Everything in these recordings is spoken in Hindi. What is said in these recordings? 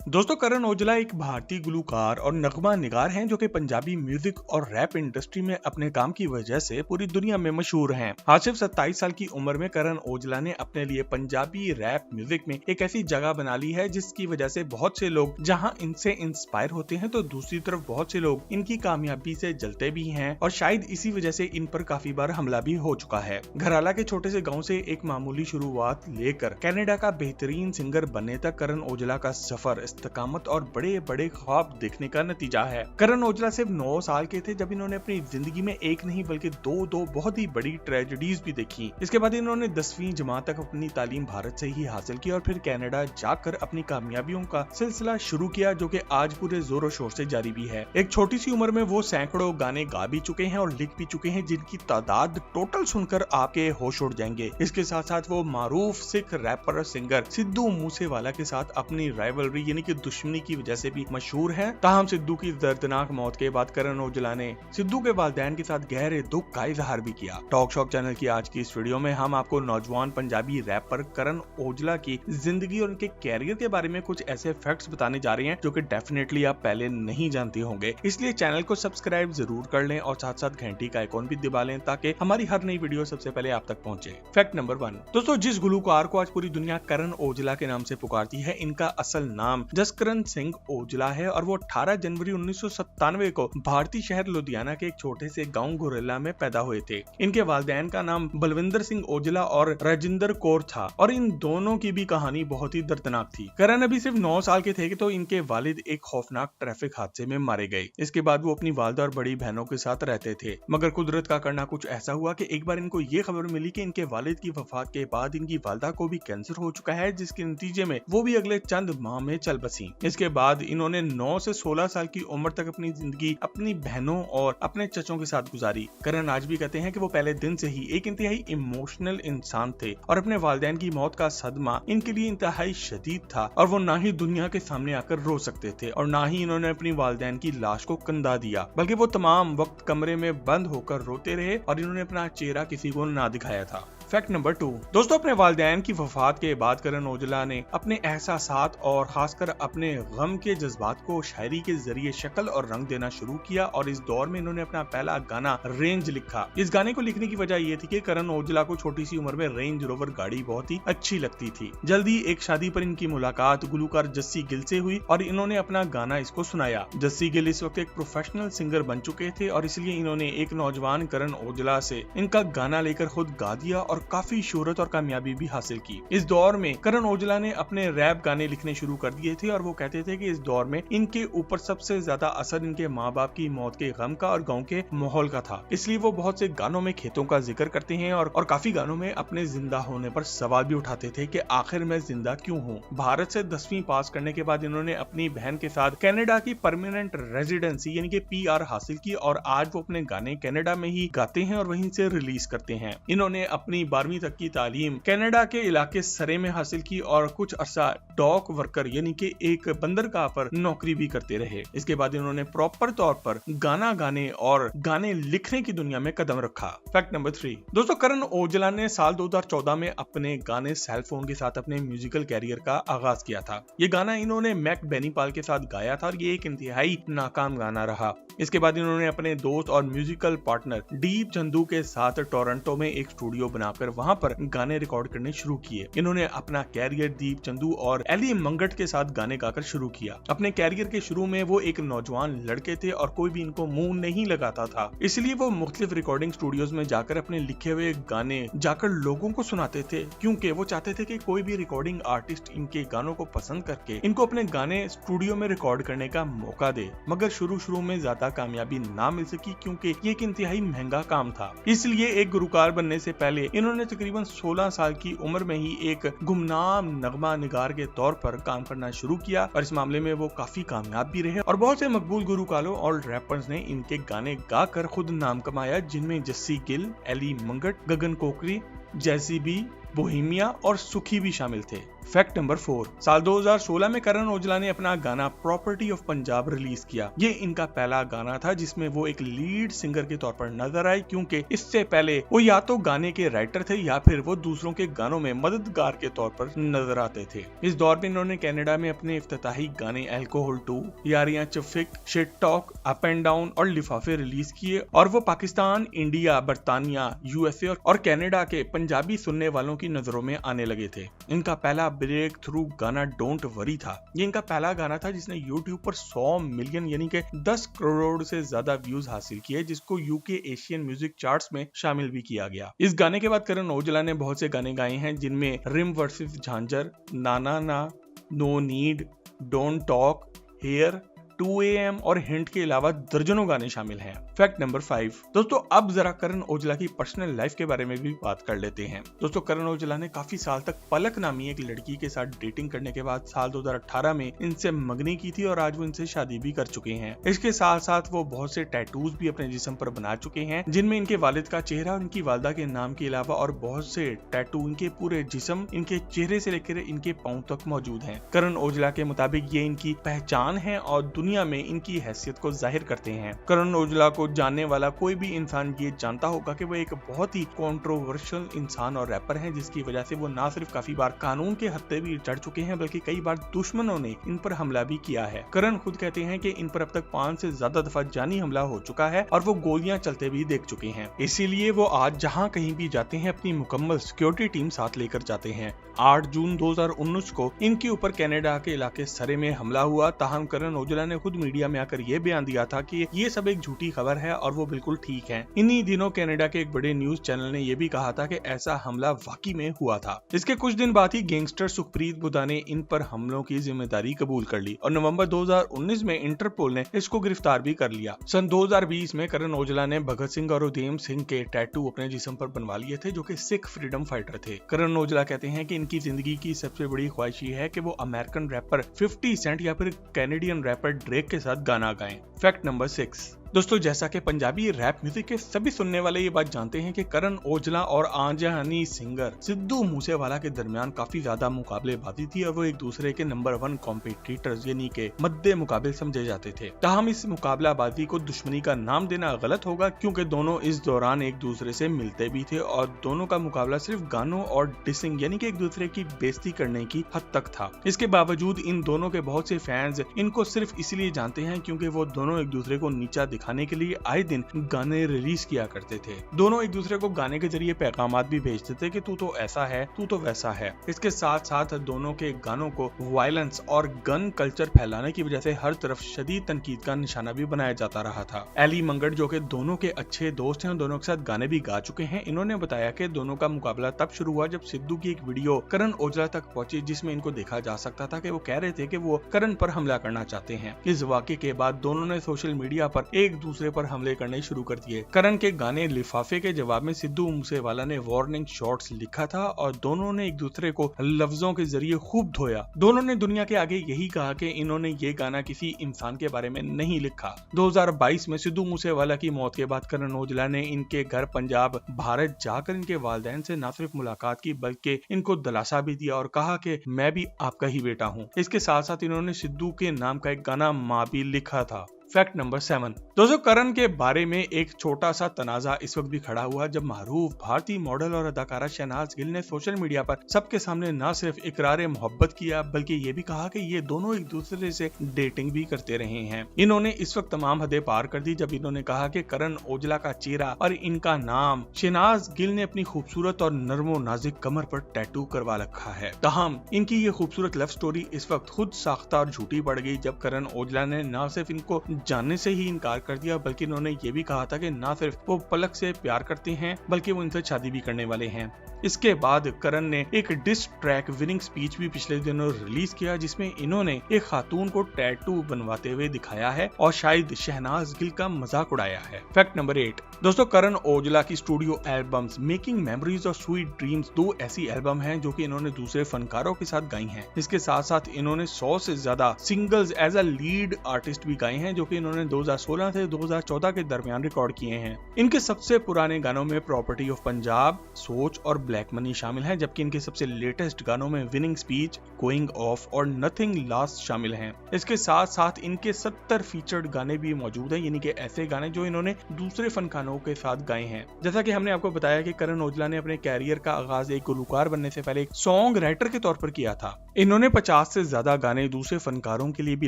दोस्तों, करण औजला एक भारतीय गुलूकार और नगमा निगार हैं जो कि पंजाबी म्यूजिक और रैप इंडस्ट्री में अपने काम की वजह से पूरी दुनिया में मशहूर हैं। आज सिर्फ 27 साल की उम्र में करण औजला ने अपने लिए पंजाबी रैप म्यूजिक में एक ऐसी जगह बना ली है जिसकी वजह से बहुत से लोग जहां इनसे इंस्पायर होते हैं तो दूसरी तरफ बहुत से लोग इनकी कामयाबी से जलते भी हैं और शायद इसी वजह से इन पर काफी बार हमला भी हो चुका है। घराला के छोटे से गाँव से एक मामूली शुरुआत लेकर कनाडा का बेहतरीन सिंगर बनने तक करण औजला का सफर इस्तकामत और बड़े बड़े ख्वाब देखने का नतीजा है। करण औजला सिर्फ 9 साल के थे जब इन्होंने अपनी जिंदगी में एक नहीं बल्कि दो बहुत ही बड़ी ट्रेजेडीज भी देखी। इसके बाद इन्होंने 10वीं जमात तक अपनी तालीम भारत से ही हासिल की और फिर कनाडा जाकर अपनी कामयाबियों का सिलसिला शुरू किया जो कि आज पूरे जोरों शोर से जारी भी है। एक छोटी सी उम्र में वो सैकड़ों गाने गा भी चुके हैं और लिख भी चुके हैं जिनकी तादाद टोटल सुनकर आपके होश उड़ जाएंगे। इसके साथ साथ वो मारूफ सिख रैपर सिंगर सिद्धू मूसेवाला के साथ अपनी राइवलरी यानी कि दुश्मनी की वजह से भी मशहूर है। ताहम सिद्धू की दर्दनाक मौत के बाद करण औजला ने सिद्धू के वालिदैन के साथ गहरे दुख का इजहार भी किया। टॉक शॉक चैनल की आज की इस वीडियो में हम आपको नौजवान पंजाबी रैपर करण औजला की जिंदगी और उनके कैरियर के बारे में कुछ ऐसे फैक्ट्स बताने जा रहे हैं जो कि डेफिनेटली आप पहले नहीं जानते होंगे। इसलिए चैनल को सब्सक्राइब जरूर कर लें और साथ साथ घंटी का आइकॉन भी दबा लें ताकि हमारी हर नई वीडियो सबसे पहले आप तक पहुंचे। फैक्ट नंबर 1 दोस्तों, जिस गुलूकार को आज पूरी दुनिया करण औजला के नाम से पुकारती है, इनका असल नाम जसकरण सिंह औजला है और वो 18 जनवरी 1997 को भारतीय शहर लुधियाना के एक छोटे से गांव गुरेला में पैदा हुए थे। इनके वालिदैन का नाम बलविंदर सिंह औजला और राजिंदर कौर था और इन दोनों की भी कहानी बहुत ही दर्दनाक थी। करण अभी सिर्फ 9 साल के थे तो इनके वालिद एक खौफनाक ट्रैफिक हादसे में मारे गए। इसके बाद वो अपनी वालदा और बड़ी बहनों के साथ रहते थे, मगर कुदरत का करना कुछ ऐसा हुआ कि एक बार इनको ये खबर मिली कि इनके वालिद की वफात के बाद इनकी वालदा को भी कैंसर हो चुका है, जिसके नतीजे में वो भी अगले चंद माह में चल बसी। इसके बाद इन्होंने 9 से 16 साल की उम्र तक अपनी जिंदगी अपनी बहनों और अपने चचों के साथ गुजारी। करण आज भी कहते हैं कि वो पहले दिन से ही एक इंतहाई इमोशनल इंसान थे और अपने वालिदैन की मौत का सदमा इनके लिए इंतहाई शदीद था और वो ना ही दुनिया के सामने आकर रो सकते थे और ना ही इन्होंने अपनी वालिदैन की लाश को कंधा दिया, बल्कि वो तमाम वक्त कमरे में बंद होकर रोते रहे और इन्होंने अपना चेहरा किसी को ना दिखाया था। फैक्ट नंबर 2 दोस्तों, अपने वालिदैन की वफात के बाद करण औजला ने अपने एहसासात और खासकर अपने गम के जज्बात को शायरी के जरिए शक्ल और रंग देना शुरू किया और इस दौर में इन्होंने अपना पहला गाना रेंज लिखा। इस गाने को लिखने की वजह ये थी कि करण औजला को छोटी सी उम्र में रेंज रोवर गाड़ी बहुत ही अच्छी लगती थी। जल्दी एक शादी पर इनकी मुलाकात गुलूकार जस्सी गिल से हुई और इन्होंने अपना गाना इसको सुनाया। जस्सी गिल इस वक्त एक प्रोफेशनल सिंगर बन चुके थे और इसलिए इन्होंने एक नौजवान करण औजला से इनका गाना लेकर खुद गा दिया और काफी शोहरत और कामयाबी भी हासिल की। इस दौर में करण औजला ने अपने रैप गाने लिखने शुरू कर दिए थे और वो कहते थे कि इस दौर में इनके ऊपर सबसे ज्यादा असर इनके माँ बाप की मौत के गम का और गांव के माहौल का था। इसलिए वो बहुत से गानों में खेतों का जिक्र करते हैं और काफी गानों में अपने जिंदा होने पर सवाल भी उठाते थे कि आखिर मैं जिंदा क्यों हूँ। भारत से 10वीं पास करने के बाद इन्होंने अपनी बहन के साथ कनाडा की परमानेंट रेजिडेंसी यानी कि PR हासिल की और आज वो अपने गाने कनाडा में ही गाते हैं और वहीं से रिलीज करते हैं। इन्होंने अपनी 12वीं तक की तालीम कनाडा के इलाके सरे में हासिल की और कुछ अरसा डॉक वर्कर यानी कि एक बंदरगाह पर नौकरी भी करते रहे। इसके बाद इन्होंने प्रॉपर तौर पर गाना गाने और गाने लिखने की दुनिया में कदम रखा। फैक्ट नंबर 3 दोस्तों, करण औजला ने साल 2014 में अपने गाने सेल फोन के साथ अपने म्यूजिकल कैरियर का आगाज किया था। ये गाना इन्होंने मैक बेनीपाल के साथ गाया था और ये एक इंतहाई नाकाम गाना रहा। इसके बाद इन्होंने अपने दोस्त और म्यूजिकल पार्टनर दीप चंदू के साथ टोरंटो में एक स्टूडियो बनाकर वहां पर गाने रिकॉर्ड करने शुरू किए। इन्होंने अपना कैरियर दीप चंदू और एली मंगट के साथ गाने गाकर शुरू किया। अपने कैरियर के शुरू में वो एक नौजवान लड़के थे और कोई भी इनको मुंह नहीं लगाता था, इसलिए वो मुख्तलिफ रिकॉर्डिंग स्टूडियोज में जाकर अपने लिखे हुए गाने जाकर लोगों को सुनाते थे, क्योंकि वो चाहते थे कि कोई भी रिकॉर्डिंग आर्टिस्ट इनके गानों को पसंद करके इनको अपने गाने स्टूडियो में रिकॉर्ड करने का मौका दे। मगर शुरू में ज्यादा कामयाबी ना मिल सकी क्योंकि ये एक इंतहाई महंगा काम था। इसलिए एक गुलूकार बनने से पहले इन्होंने तकरीबन 16 साल की उम्र में ही एक गुमनाम नगमा निगार के तौर पर काम करना शुरू किया और इस मामले में वो काफी कामयाब भी रहे और बहुत से मकबूल गुलूकारों और रैपर्स ने इनके गाने गाकर खुद नाम कमाया, जिनमें जस्सी गिल, एली मंगट, गगन कोकरी, जैसी बी, बोहेमिया और सुखी भी शामिल थे। फैक्ट नंबर 4, साल 2016 में करण औजला ने अपना गाना प्रॉपर्टी ऑफ पंजाब रिलीज किया। ये इनका पहला गाना था जिसमें वो एक लीड सिंगर के तौर पर नजर आए, क्योंकि इससे पहले वो या तो गाने के राइटर थे या फिर वो दूसरों के गानों में मददगार के तौर पर नजर आते थे। इस दौर में इन्होंने कनाडा में अपने इफ्तिताही गाने अल्कोहल 2, यारियां चफिक, shit talk, up and down और लिफाफे रिलीज किए और वो पाकिस्तान, इंडिया, बर्तानिया, यूएसए और कनाडा के पंजाबी सुनने वालों की नजरों में आने लगे थे। इनका पहला ब्रेक थ्रू गाना डोंट वरी था। ये इनका पहला गाना था जिसने यूट्यूब पर 100 मिलियन यानी कि 10 करोड़ से ज्यादा व्यूज हासिल किए, जिसको यूके एशियन म्यूजिक चार्ट्स में शामिल भी किया गया। इस गाने के बाद करण औजला ने बहुत से गाने गाए हैं जिनमें रिम वर्सेस झांझर, नाना ना, no need, don't talk, here, 2 AM और हिंट के अलावा दर्जनों गाने शामिल हैं। फैक्ट नंबर 5, दोस्तों अब जरा करण औजला की पर्सनल लाइफ के बारे में भी बात कर लेते हैं। दोस्तों करण औजला ने काफी साल तक पलक नामी एक लड़की के साथ डेटिंग करने के बाद साल 2018 में इनसे मंगनी की थी और आज वो इनसे शादी भी कर चुके हैं। इसके साथ साथ वो बहुत से टैटूज भी अपने जिस्म पर बना चुके हैं, जिनमें इनके वालिद का चेहरा और इनकी वालदा के नाम के अलावा और बहुत से टैटू इनके पूरे जिस्म, इनके चेहरे से लेकर इनके पांव तक मौजूद हैं। करण औजला के मुताबिक ये इनकी पहचान है और दुनिया में इनकी हैसियत को जाहिर करते हैं। करण औजला को जानने वाला कोई भी इंसान ये जानता होगा कि वो एक बहुत ही कंट्रोवर्शियल इंसान और रैपर हैं, जिसकी वजह से वो ना सिर्फ काफी बार कानून के हत्थे भी चढ़ चुके हैं बल्कि कई बार दुश्मनों ने इन पर हमला भी किया है। करण खुद कहते हैं कि इन पर अब तक 5 से ज्यादा दफा जानी हमला हो चुका है और वो गोलियां चलते भी देख चुके हैं। इसीलिए वो आज जहां कहीं भी जाते हैं अपनी मुकम्मल सिक्योरिटी टीम साथ लेकर जाते हैं। 8 जून 2019 को इनके ऊपर कनाडा के इलाके सरे में हमला हुआ। ताहम करण औजला ने खुद मीडिया में आकर ये बयान दिया था कि ये सब एक झूठी खबर है और वो बिल्कुल ठीक है। इन्हीं दिनों कनाडा के एक बड़े न्यूज चैनल ने ये भी कहा था कि ऐसा हमला वाकई में हुआ था। इसके कुछ दिन बाद ही गैंगस्टर सुखप्रीत बुद्धा ने इन पर हमलों की जिम्मेदारी कबूल कर ली और नवंबर 2019 में इंटरपोल ने इसको गिरफ्तार भी कर लिया। सन 2020 में करण औजला ने भगत सिंह और उधम सिंह के टैटू अपने जिस्म पर बनवा लिए थे, जो कि सिख फ्रीडम फाइटर थे। करण औजला कहते हैं कि इनकी जिंदगी की सबसे बड़ी ख्वाहिश ये है कि वो अमेरिकन रैपर 50 सेंट या फिर कैनेडियन रैपर ड्रेक के साथ गाना गाएं। फैक्ट नंबर 6, दोस्तों जैसा कि पंजाबी रैप म्यूजिक के सभी सुनने वाले ये बात जानते हैं कि करण औजला और आंजहानी सिंगर सिद्धू मूसेवाला के दरमियान काफी ज्यादा मुकाबलेबाजी थी और वो एक दूसरे के नंबर 1 कॉम्पिटिटर्स यानी के मद्दे मुकाबले समझे जाते थे। ताहम इस मुकाबलाबाजी को दुश्मनी का नाम देना गलत होगा, क्योंकि दोनों इस दौरान एक दूसरे से मिलते भी थे और दोनों का मुकाबला सिर्फ गानों और डिसिंग यानी कि एक दूसरे की बेइज्जती करने की हद तक था। इसके बावजूद इन दोनों के बहुत से फैंस इनको सिर्फ इसलिए जानते हैं क्योंकि वो दोनों एक दूसरे को नीचा दिखाने के लिए आए दिन गाने रिलीज किया करते थे। दोनों एक दूसरे को गाने के जरिए पैगामात भी भेजते थे कि तू तो ऐसा है, तू तो वैसा है। इसके साथ साथ दोनों के गानों को वायलेंस और गन कल्चर फैलाने की वजह से हर तरफ शदीद तनकीद का निशाना भी बनाया जाता रहा था। एली मंगड़ जो कि दोनों के अच्छे दोस्त हैं, दोनों के साथ गाने भी गा चुके हैं, इन्होंने बताया कि दोनों का मुकाबला तब शुरू हुआ जब सिद्धू की एक वीडियो करण औजला तक पहुंची, जिसमें इनको देखा जा सकता था कि वो कह रहे थे कि वो करण पर हमला करना चाहते हैं। इस वाक़े के बाद दोनों ने सोशल मीडिया पर एक दूसरे पर हमले करने शुरू कर दिए। करण के गाने लिफाफे के जवाब में सिद्धू मूसेवाला ने वार्निंग शॉट्स लिखा था और दोनों ने एक दूसरे को लफ्जों के जरिए खूब धोया। दोनों ने दुनिया के आगे यही कहा कि इन्होंने ये गाना किसी इंसान के बारे में नहीं लिखा। 2022 में सिद्धू मूसेवाला की मौत के बाद करण औजला ने इनके घर पंजाब भारत जाकर इनके वालिदैन से न सिर्फ मुलाकात की बल्कि इनको दिलासा भी दिया और कहा कि मैं भी आपका ही बेटा हूँ। इसके साथ साथ इन्होंने सिद्धू के नाम का एक गाना माँ भी लिखा था। फैक्ट नंबर 7, दोस्तों करण के बारे में एक छोटा सा तनाजा इस वक्त भी खड़ा हुआ जब मारूफ भारतीय मॉडल और अदाकारा शहनाज गिल ने सोशल मीडिया पर सबके सामने न सिर्फ इकरार मोहब्बत किया बल्कि ये भी कहा कि ये दोनों एक दूसरे से डेटिंग भी करते रहे हैं। इन्होंने इस वक्त तमाम हदें पार कर दी जब इन्होंने कहा कि करण औजला का चेहरा और इनका नाम शहनाज गिल ने अपनी खूबसूरत और नर्मो नाजुक कमर पर टैटू करवा रखा है। ताहम इनकी ये खूबसूरत लव स्टोरी इस वक्त खुद साख्ता और झूठी पड़ गई जब करण औजला ने न सिर्फ इनको जानने से ही इनकार कर दिया बल्कि इन्होंने ये भी कहा था कि ना सिर्फ वो पलक से प्यार करते हैं बल्कि वो इनसे शादी भी करने वाले हैं। इसके बाद करण ने एक डिस ट्रैक विनिंग स्पीच भी पिछले दिनों रिलीज किया जिसमें इन्होंने एक खातून को टैटू बनवाते हुए दिखाया है और शायद शहनाज गिल का मजाक उड़ाया है। फैक्ट नंबर 8, दोस्तों करण औजला की स्टूडियो एल्बम्स मेकिंग मेमोरीज और स्वीट ड्रीम्स 2 ऐसी एल्बम हैं जो कि इन्होंने दूसरे फनकारों के साथ गाई हैं। इसके साथ साथ इन्होंने 100 से ज्यादा singles as a lead artist भी गाए हैं जो कि इन्होंने 2016 से 2014 के दरमियान रिकॉर्ड किए हैं। इनके सबसे पुराने गानों में प्रॉपर्टी ऑफ पंजाब, सोच और ब्लैक मनी शामिल है, जबकि इनके सबसे लेटेस्ट गानों में विनिंग स्पीच, गोइंग ऑफ और नथिंग लास्ट शामिल हैं। इसके साथ साथ इनके 70 फीचर्ड गाने भी मौजूद हैं, यानी कि ऐसे गाने जो इन्होंने दूसरे फनकारों के साथ गाए हैं। जैसा कि हमने आपको बताया कि करण औजला ने अपने कैरियर का आगाज एक गुलकार बनने से पहले एक सॉन्ग राइटर के तौर पर किया था। इन्होंने 50 से ज्यादा गाने दूसरे फनकारों के लिए भी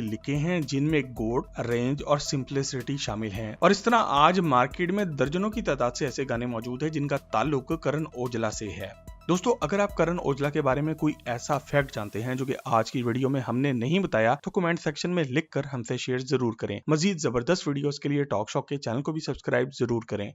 लिखे हैं, जिनमें गोड, रेंज और सिंप्लिसिटी शामिल हैं। और इस तरह आज मार्केट में दर्जनों की तादाद से ऐसे गाने मौजूद हैं जिनका ताल्लुक करण औजला से है। दोस्तों, अगर आप करण औजला के बारे में कोई ऐसा फैक्ट जानते हैं जो कि आज की वीडियो में हमने नहीं बताया, तो कमेंट सेक्शन में लिखकर हमसे शेयर जरूर करें। मजीद जबरदस्त वीडियोस के लिए टॉक शॉक के चैनल को भी सब्सक्राइब जरूर करें।